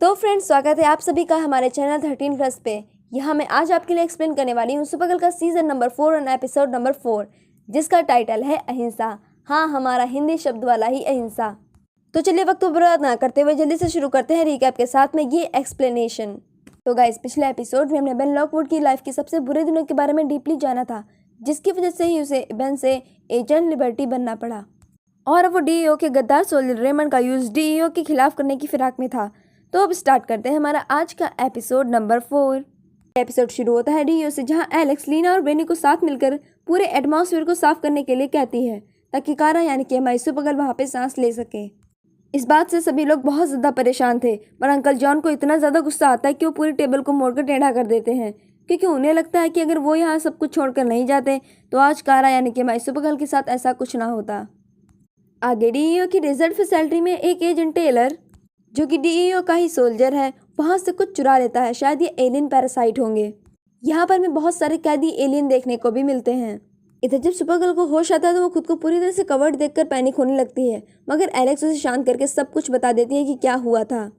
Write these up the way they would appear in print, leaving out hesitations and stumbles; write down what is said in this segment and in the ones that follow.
तो फ्रेंड्स, स्वागत है आप सभी का हमारे चैनल 13+ पे। यहाँ मैं आज आपके लिए एक्सप्लेन करने वाली हूँ सुपरगर्ल का सीजन नंबर 4 और एपिसोड नंबर 4, जिसका टाइटल है अहिंसा। हाँ, हमारा हिंदी शब्द वाला ही अहिंसा। तो चलिए वक्त को बर्बाद ना करते हुए जल्दी से शुरू करते हैं रिकैप के साथ में ये एक्सप्लेनेशन। तो गाइस, पिछले एपिसोड में हमने बेन लॉकवुड की लाइफ की सबसे बुरे दिनों के बारे में डीपली जाना था, जिसकी वजह से ही उसे बेन से एजेंट लिबर्टी बनना पड़ा और अब वो डीईओ के गद्दार सोल्जर रेमंड का यूज डीईओ के खिलाफ करने की फिराक में था। तो अब स्टार्ट करते हैं हमारा आज का एपिसोड नंबर 4। एपिसोड शुरू होता है डीईओ से, जहां एलेक्स लीना और बेनी को साथ मिलकर पूरे एटमॉस्फेयर को साफ करने के लिए कहती है ताकि कारा यानी कि हमारी सुपरगर्ल वहां पे सांस ले सके। इस बात से सभी लोग बहुत ज़्यादा परेशान थे, पर अंकल जॉन को इतना ज़्यादा गुस्सा आता है कि वो पूरी टेबल को मोड़कर टेढ़ा कर देते हैं, क्योंकि उन्हें लगता है कि अगर वो यहाँ सब कुछ छोड़कर नहीं जाते तो आज कारा यानी कि हमारी सुपरगर्ल के साथ ऐसा कुछ ना होता। आगे डीईओ की रिजर्व फैसिलिटी में एक एजेंट टेलर, जो कि डीईओ का ही सोल्जर है, वहां से कुछ चुरा लेता है। शायद ये एलियन पैरासाइट होंगे। यहाँ पर हमें बहुत सारे कैदी एलियन देखने को भी मिलते हैं। इधर जब सुपरगर्ल को होश आता है तो वो खुद को पूरी तरह से कवर्ड देखकर पैनिक होने लगती है, मगर एलेक्स उसे शांत करके सब कुछ बता देती है कि क्या हुआ था।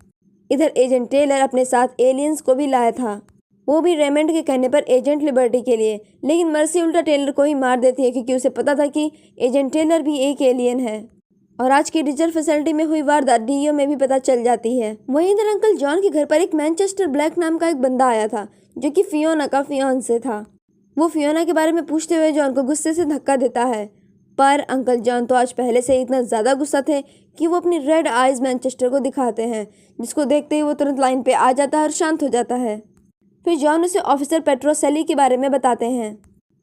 इधर एजेंट टेलर अपने साथ एलियंस को भी लाया था, वो भी रेमंड के कहने पर एजेंट लिबर्टी के लिए, लेकिन मर्सी उल्टा टेलर को ही मार देती है, क्योंकि उसे पता था कि एजेंट टेलर भी एक एलियन है। और आज की रिजर्व फैसिलिटी में हुई वारदात डीईओ में भी पता चल जाती है। वहीं इधर अंकल जॉन के घर पर एक मैनचेस्टर ब्लैक नाम का एक बंदा आया था, जो कि फियोना का फियांसे था। वो फियोना के बारे में पूछते हुए जॉन को गुस्से से धक्का देता है, पर अंकल जॉन तो आज पहले से इतना ज़्यादा गुस्सा थे कि वो अपनी रेड आइज मैनचेस्टर को दिखाते हैं, जिसको देखते ही वो तुरंत लाइन पे आ जाता है और शांत हो जाता है। फिर जॉन उसे ऑफिसर पेट्रोसेली के बारे में बताते हैं।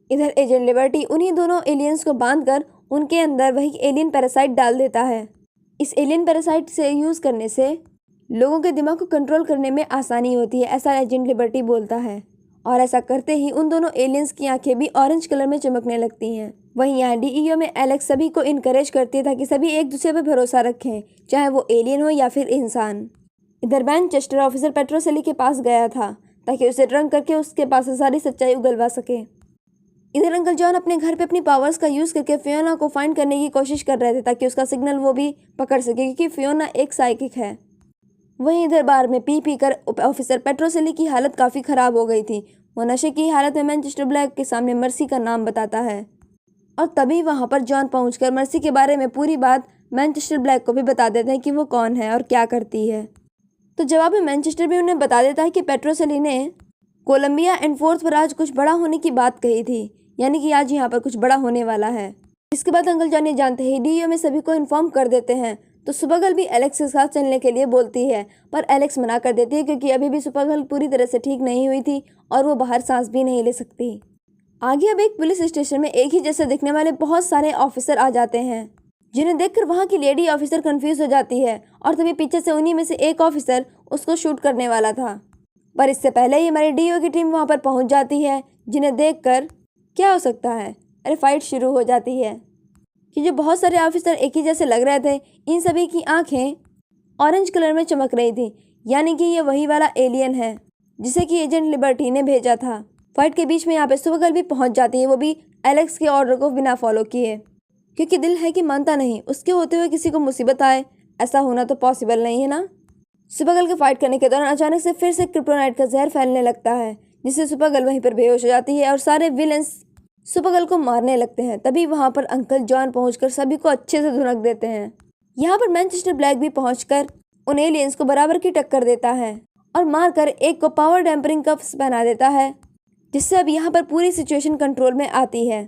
इधर एजेंट लिबर्टी उन्हीं दोनों एलियंस को बांधकर उनके अंदर वही एलियन पैरासाइट डाल देता है। इस एलियन पैरासाइट से यूज़ करने से लोगों के दिमाग को कंट्रोल करने में आसानी होती है, ऐसा एजेंट लिबर्टी बोलता है। और ऐसा करते ही उन दोनों एलियंस की आंखें भी ऑरेंज कलर में चमकने लगती हैं। वहीं यहाँ डीईओ में एलेक्स सभी को इनकरेज करती है ताकि सभी एक दूसरे पर भरोसा रखें, चाहे वो एलियन हो या फिर इंसान। इधर मैनचेस्टर ऑफिसर पेट्रोसेली के पास गया था ताकि उसे ड्रंक करके उसके पास से सारी सच्चाई उगलवा सके। इधर अंकल जॉन अपने घर पे अपनी पावर्स का यूज़ करके फियोना को फाइंड करने की कोशिश कर रहे थे ताकि उसका सिग्नल वो भी पकड़ सके, क्योंकि फियोना एक साइकिक है। वहीं इधर बार में पी कर ऑफिसर पेट्रोसेली की हालत काफ़ी ख़राब हो गई थी। वो नशे की हालत में मैनचेस्टर ब्लैक के सामने मर्सी का नाम बताता है, और तभी वहाँ पर जॉन पहुँचकर मर्सी के बारे में पूरी बात मैनचेस्टर ब्लैक को भी बता देते हैं कि वो कौन है और क्या करती है। तो जवाब में मैनचेस्टर भी उन्हें बता देता है कि पेट्रोसेली ने कोलंबिया एंड फोर्थ पर आज कुछ बड़ा होने की बात कही थी, यानी कि आज यहाँ पर कुछ बड़ा होने वाला है। इसके बाद अंकल जॉन ये जानते ही डीईओ में सभी को इन्फॉर्म कर देते हैं। तो सुपरगर्ल भी एलेक्स के साथ चलने के लिए बोलती है, पर एलेक्स मना कर देती है, क्योंकि अभी भी सुपरगर्ल पूरी तरह से ठीक नहीं हुई थी और वो बाहर सांस भी नहीं ले सकती। आगे अब एक पुलिस स्टेशन में एक ही जैसे दिखने वाले बहुत सारे ऑफिसर आ जाते हैं, जिन्हें देखकर वहाँ की लेडी ऑफिसर कंफ्यूज हो जाती है, और तभी पीछे से उन्हीं में से एक ऑफिसर उसको शूट करने वाला था। पर इससे पहले ही हमारी डीईओ की टीम वहाँ पर पहुँच जाती है, जिन्हें देखकर क्या हो सकता है, अरे फाइट शुरू हो जाती है कि जो बहुत सारे ऑफिसर एक ही जैसे लग रहे थे, इन सभी की आंखें ऑरेंज कलर में चमक रही थी, यानी कि ये वही वाला एलियन है जिसे कि एजेंट लिबर्टी ने भेजा था। फाइट के बीच में यहाँ पे सुपरगर्ल भी पहुँच जाती है, वो भी एलेक्स के ऑर्डर को बिना फॉलो किए, क्योंकि दिल है कि मानता नहीं, उसके होते हुए किसी को मुसीबत आए, ऐसा होना तो पॉसिबल नहीं है ना। सुपरगर्ल के फाइट करने के दौरान अचानक से फिर से क्रिप्टोनाइट का जहर फैलने लगता है, जिससे सुपरगर्ल वहीं पर बेहोश हो जाती है और सारे विलेंस सुपरगर्ल को मारने लगते हैं। तभी वहां पर अंकल जॉन पहुंचकर सभी को अच्छे से धुनक देते हैं। यहाँ पर मैनचेस्टर ब्लैक भी पहुंचकर उन एलियंस को बराबर की टक्कर देता है और मारकर एक को पावर डैम्परिंग कफ्स पहना देता है, जिससे अब यहाँ पर पूरी सिचुएशन कंट्रोल में आती है।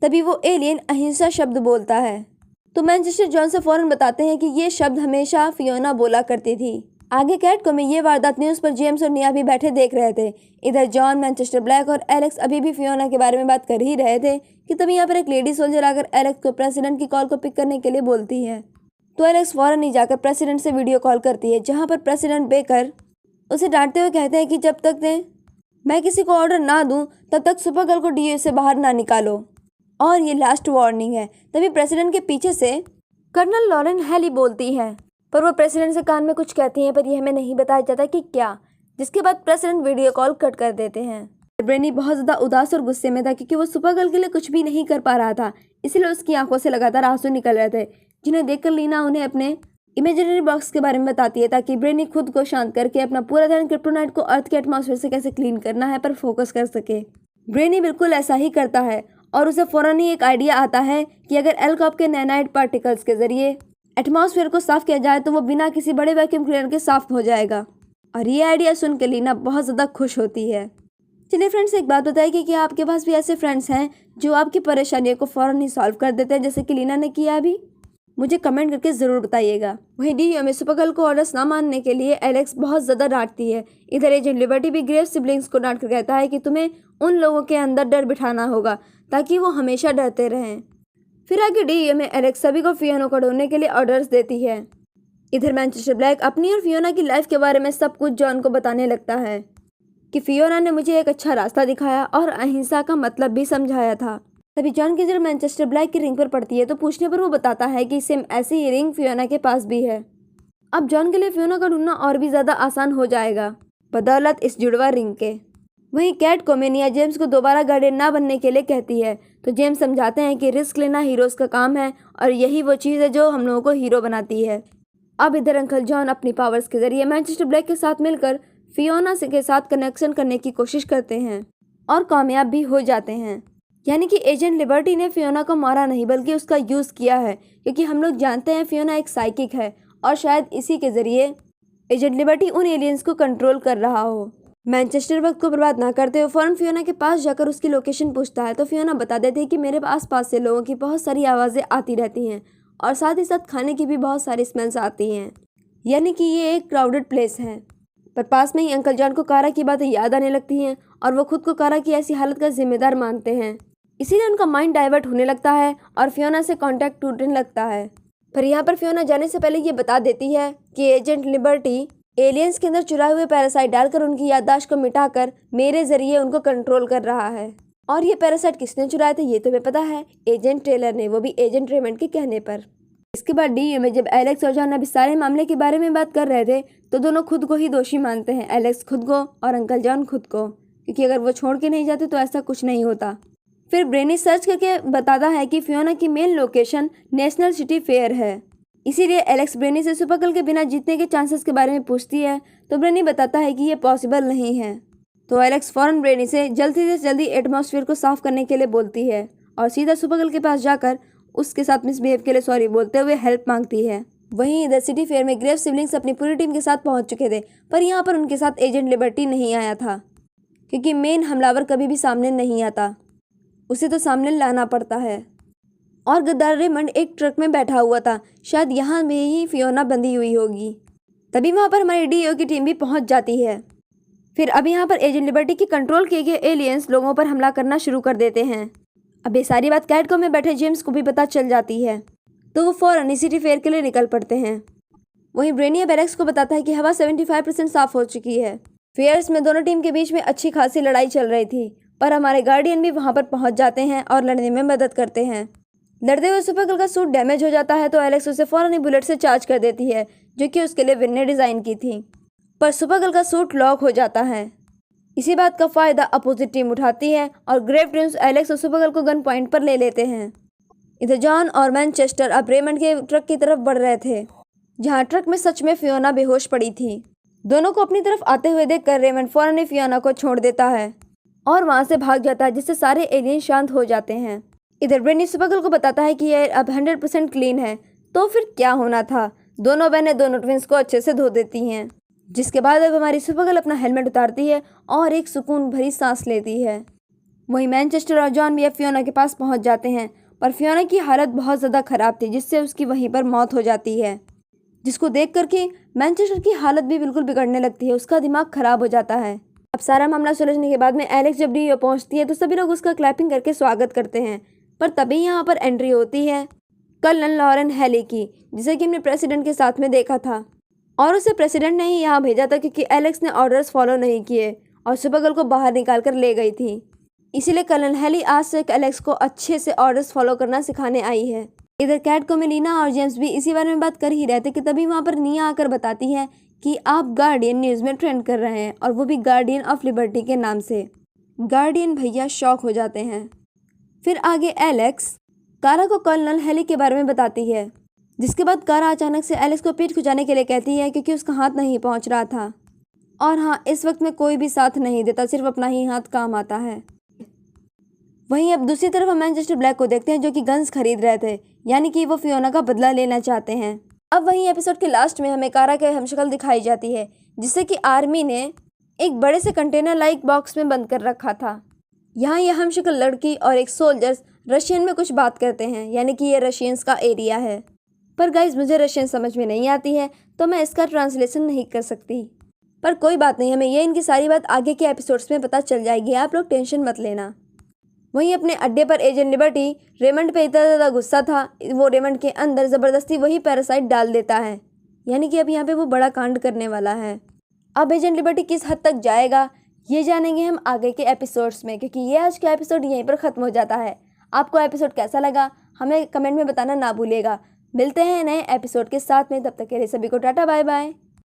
तभी वो एलियन अहिंसा शब्द बोलता है, तो मैनचेस्टर जॉन से फौरन बताते हैं कि ये शब्द हमेशा फियोना बोला करती थी। आगे कैटको में ये वारदात न्यूज़ पर जेम्स और निया भी बैठे देख रहे थे। इधर जॉन, मैनचेस्टर ब्लैक और एलेक्स अभी भी फियोना के बारे में बात कर ही रहे थे कि तभी यहाँ पर एक लेडी सोल्जर आकर एलेक्स को प्रेसिडेंट की कॉल को पिक करने के लिए बोलती है। तो एलेक्स फौरन ही जाकर प्रेसिडेंट से वीडियो कॉल करती है, जहाँ पर प्रेसिडेंट बेकर उसे डांटते हुए कहते हैं कि जब तक मैं किसी को ऑर्डर ना दूँ तब तक सुपरगर्ल को डीईओ से बाहर ना निकालो, और ये लास्ट वार्निंग है। तभी प्रेसिडेंट के पीछे से कर्नल लॉरेन हैली बोलती है, पर वो प्रेसिडेंट से कान में कुछ कहती हैं, पर यह हमें नहीं बताया जाता कि क्या। जिसके बाद प्रेसिडेंट वीडियो कॉल कट कर देते हैं। ब्रेनी बहुत ज़्यादा उदास और गुस्से में था, क्योंकि वो सुपरगर्ल के लिए कुछ भी नहीं कर पा रहा था, इसलिए उसकी आंखों से लगातार आंसू निकल रहे थे, जिन्हें देखकर लीना उन्हें अपने इमेजिनरी बॉक्स के बारे में बताती है ताकि ब्रेनी खुद को शांत करके अपना पूरा ध्यान क्रिप्टोनाइट को अर्थ के एटमॉस्फेयर से कैसे क्लीन करना है पर फोकस कर सके। ब्रेनी बिल्कुल ऐसा ही करता है और उसे फौरन ही एक आइडिया आता है कि अगर एल्कॉप के नैनाइट पार्टिकल्स के जरिए एटमॉस्फेयर को साफ किया जाए तो वो बिना किसी बड़े वैक्यूम क्लीनर के साफ हो जाएगा। और ये आइडिया सुन के लीना बहुत ज़्यादा खुश होती है। चलिए फ्रेंड्स, एक बात बताइए कि क्या आपके पास भी ऐसे फ्रेंड्स हैं जो आपकी परेशानियों को फ़ौरन ही सॉल्व कर देते हैं जैसे कि लीना ने किया अभी? मुझे कमेंट करके ज़रूर बताइएगा। वहीं डीओ में सुपरगर्ल को ऑर्डर्स ना मानने के लिए एलेक्स बहुत ज़्यादा डांटती है। इधर एजेंट लिबर्टी भी ग्रेव सिबलिंग्स को डांट कर कहता है कि तुम्हें उन लोगों के अंदर डर बिठाना होगा ताकि वो हमेशा डरते रहें। फिर आगे डीओ में एलेक्स सभी को फियोना को ढूंढने के लिए ऑर्डर्स देती है। इधर मैनचेस्टर ब्लैक अपनी और फियोना की लाइफ के बारे में सब कुछ जॉन को बताने लगता है कि फियोना ने मुझे एक अच्छा रास्ता दिखाया और अहिंसा का मतलब भी समझाया था। तभी जॉन की नजर मैनचेस्टर ब्लैक की रिंग पर पड़ती है तो पूछने पर वो बताता है कि सेम ऐसी ही रिंग फियोना के पास भी है। अब जॉन के लिए फियोना का ढूंढना और भी ज़्यादा आसान हो जाएगा बदौलत इस जुड़वा रिंग के। वहीं कैट कोमेनिया जेम्स को दोबारा गार्डियन ना बनने के लिए कहती है तो जेम्स समझाते हैं कि रिस्क लेना हीरोज़ का काम है और यही वो चीज़ है जो हम लोगों को हीरो बनाती है। अब इधर अंकल जॉन अपनी पावर्स के जरिए मैनचेस्टर ब्लैक के साथ मिलकर फियोना के साथ कनेक्शन करने की कोशिश करते हैं और कामयाब भी हो जाते हैं। यानी कि एजेंट लिबर्टी ने फियोना को मारा नहीं बल्कि उसका यूज़ किया है, क्योंकि हम लोग जानते हैं फियोना एक साइकिक है और शायद इसी के ज़रिए एजेंट लिबर्टी उन एलियंस को कंट्रोल कर रहा हो। मैनचेस्टर वक्त को बर्बाद ना करते हुए फौरन फियोना के पास जाकर उसकी लोकेशन पूछता है तो फियोना बता देती है कि मेरे आस-पास से लोगों की बहुत सारी आवाज़ें आती रहती हैं और साथ ही साथ खाने की भी बहुत सारी स्मेल्स आती हैं, यानी कि ये एक क्राउडेड प्लेस है। पर पास में ही अंकल जॉन को कारा की बातें याद आने लगती हैं और वो खुद को कारा की ऐसी हालत का जिम्मेदार मानते हैं। इसीलिए उनका माइंड डाइवर्ट होने लगता है और फियोना से कांटेक्ट टूटने लगता है। पर यहाँ पर फियोना जाने से पहले ये बता देती है कि एजेंट लिबर्टी एलियंस के अंदर चुराए हुए पैरासाइट डालकर उनकी याददाश्त को मिटाकर मेरे जरिए उनको कंट्रोल कर रहा है। और ये पैरासाइट किसने चुराए थे ये तुम्हें पता है? एजेंट टेलर ने, वो भी एजेंट रेमंड के कहने पर। इसके बाद डीयू में जब एलेक्स और जॉन अभी सारे मामले के बारे में बात कर रहे थे तो दोनों खुद को ही दोषी मानते हैं, एलेक्स खुद को और अंकल जॉन खुद को, क्योंकि अगर वो छोड़ के नहीं जाते तो ऐसा कुछ नहीं होता। फिर ब्रेनी सर्च करके बताता है कि फियोना की main location national city fair है। इसीलिए एलेक्स ब्रेनी से सुपरगर्ल के बिना जीतने के चांसेस के बारे में पूछती है तो ब्रेनी बताता है कि ये पॉसिबल नहीं है। तो एलेक्स फौरन ब्रेनी से जल्दी एटमॉस्फेयर को साफ करने के लिए बोलती है और सीधा सुपरगर्ल के पास जाकर उसके साथ मिसबिहेव के लिए सॉरी बोलते हुए हेल्प मांगती है। वहीं इधर सिटी फेयर में ग्रेव सिबलिंग्स अपनी पूरी टीम के साथ पहुंच चुके थे, पर यहाँ पर उनके साथ एजेंट लिबर्टी नहीं आया था, क्योंकि मेन हमलावर कभी भी सामने नहीं आता, उसे तो सामने लाना पड़ता है। और गद्दार रेमंड एक ट्रक में बैठा हुआ था, शायद यहाँ में ही फियोना बंधी हुई होगी। तभी वहाँ पर हमारी डीओ की टीम भी पहुँच जाती है। फिर अब यहाँ पर एजेंट लिबर्टी की कंट्रोल किए गए एलियंस लोगों पर हमला करना शुरू कर देते हैं। अब ये सारी बात कैटको में बैठे जेम्स को भी पता चल जाती है, तो वो फौरन सिटी फेयर के लिए निकल पड़ते हैं। वहीं ब्रेनी अब एलेक्स को बताता है कि हवा 75% साफ हो चुकी है। फेयर्स में दोनों टीम के बीच में अच्छी खासी लड़ाई चल रही थी, पर हमारे गार्डियन भी वहां पर पहुंच जाते हैं और लड़ने में मदद करते हैं। लड़ते हुए सुपरगर्ल का सूट डैमेज हो जाता है तो एलेक्स उसे फौरन ही बुलेट से चार्ज कर देती है, जो कि उसके लिए विन ने डिज़ाइन की थी। पर सुपरगर्ल का सूट लॉक हो जाता है। इसी बात का फ़ायदा अपोजिट टीम उठाती है और ग्रेव ट्विंस एलेक्स और सुपरगर्ल को गन पॉइंट पर ले लेते हैं। इधर जॉन और मैनचेस्टर अब रेमंड के ट्रक की तरफ बढ़ रहे थे, जहां ट्रक में सच में फियोना बेहोश पड़ी थी। दोनों को अपनी तरफ आते हुए देखकर रेमंड फौरन ही फियोना को छोड़ देता है और वहां से भाग जाता है, जिससे सारे एलियन शांत हो जाते हैं। इधर ब्रेनी सुपरगर्ल को बताता है कि यह अब 100% क्लीन है, तो फिर क्या होना था। दोनों बहनें दोनों ट्विंस को अच्छे से धो देती हैं, जिसके बाद अब हमारी सुपरगर्ल अपना हेलमेट उतारती है और एक सुकून भरी सांस लेती है। वहीं मैनचेस्टर और जॉन भी अब फियोना के पास पहुंच जाते हैं, पर फियोना की हालत बहुत ज़्यादा ख़राब थी, जिससे उसकी वहीं पर मौत हो जाती है, जिसको देख करके मैनचेस्टर की हालत भी बिल्कुल बिगड़ने लगती है, उसका दिमाग ख़राब हो जाता है। अब सारा मामला सुलझने के बाद में एलेक्स जब डीओ पहुँचती है तो सभी लोग उसका क्लैपिंग करके स्वागत करते हैं, पर तभी यहाँ पर एंट्री होती है कर्नल लॉरेन हेली की, जिसे कि हमने प्रेसिडेंट के साथ में देखा था, और उसे प्रेसिडेंट ने ही यहाँ भेजा था क्योंकि एलेक्स ने ऑर्डर्स फॉलो नहीं किए और सुपरगर्ल को बाहर निकाल कर ले गई थी। इसीलिए कर्नल हेली आज से एलेक्स को अच्छे से ऑर्डर्स फॉलो करना सिखाने आई है। इधर कैट को मेलिना और जेम्स भी इसी बारे में बात कर ही रहे थे कि तभी वहाँ पर निया आकर बताती है कि आप गार्डियन न्यूज़ में ट्रेंड कर रहे हैं, और वो भी गार्डियन ऑफ लिबर्टी के नाम से। गार्डियन भैया शॉक हो जाते हैं। फिर आगे एलेक्स कारा को कर्नल हेली के बारे में बताती है, जिसके बाद कारा अचानक से एलिस को पीठ खुजाने के लिए कहती है क्योंकि उसका हाथ नहीं पहुंच रहा था। और हाँ, इस वक्त में कोई भी साथ नहीं देता, सिर्फ अपना ही हाथ काम आता है। वहीं अब दूसरी तरफ हम मैनचेस्टर ब्लैक को देखते हैं जो कि गन्स खरीद रहे थे, यानी कि वो फियोना का बदला लेना चाहते हैं। अब वहीं एपिसोड के लास्ट में हमें कारा के हमशक्ल दिखाई जाती है जिससे कि आर्मी ने एक बड़े से कंटेनर लाइक बॉक्स में बंद कर रखा था। यहाँ यह हमशक्ल लड़की और एक सोल्जर्स रशियन में कुछ बात करते हैं, यानी कि ये रशियंस का एरिया है। पर गाइज मुझे रशियन समझ में नहीं आती है तो मैं इसका ट्रांसलेशन नहीं कर सकती। पर कोई बात नहीं, हमें ये इनकी सारी बात आगे के एपिसोड्स में पता चल जाएगी, आप लोग टेंशन मत लेना। वहीं अपने अड्डे पर एजेंट लिबर्टी रेमंड पे इतना ज़्यादा गुस्सा था, वो रेमंड के अंदर ज़बरदस्ती वही पैरासाइट डाल देता है, यानी कि अब यहाँ पे वो बड़ा कांड करने वाला है। अब एजेंट लिबर्टी किस हद तक जाएगा ये जानेंगे हम आगे के एपिसोड्स में, क्योंकि ये आज का एपिसोड यहीं पर ख़त्म हो जाता है। आपको एपिसोड कैसा लगा हमें कमेंट में बताना ना भूलिएगा। मिलते हैं नए एपिसोड के साथ में, तब तक के लिए सभी को टाटा बाय बाय।